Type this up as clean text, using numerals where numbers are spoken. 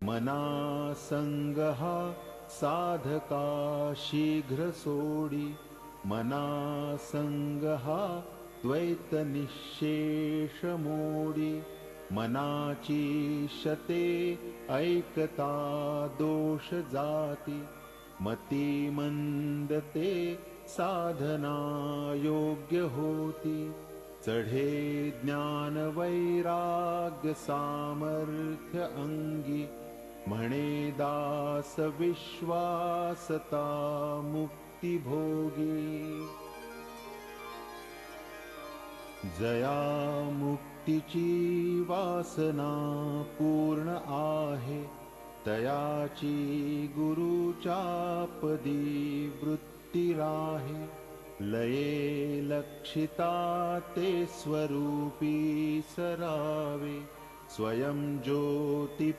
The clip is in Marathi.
मना संगहा साधका शीघ्र सोडी, मना संगहा द्वैत निशेष मोडी, मनाची शते ऐकता दोष जाती, मती मंदते साधना योग्य होती, चढे ज्ञान वैराग्य सामर्थ्य अंगी, म्हणे दास विश्वासता मुक्ती भोगी. जया मुक्तीची वासना पूर्ण आहे, तयाची गुरुच्या पदी वृत्ती राहे, लये लक्षिता ते स्वरूपी सरावे, स्वयं ज्योती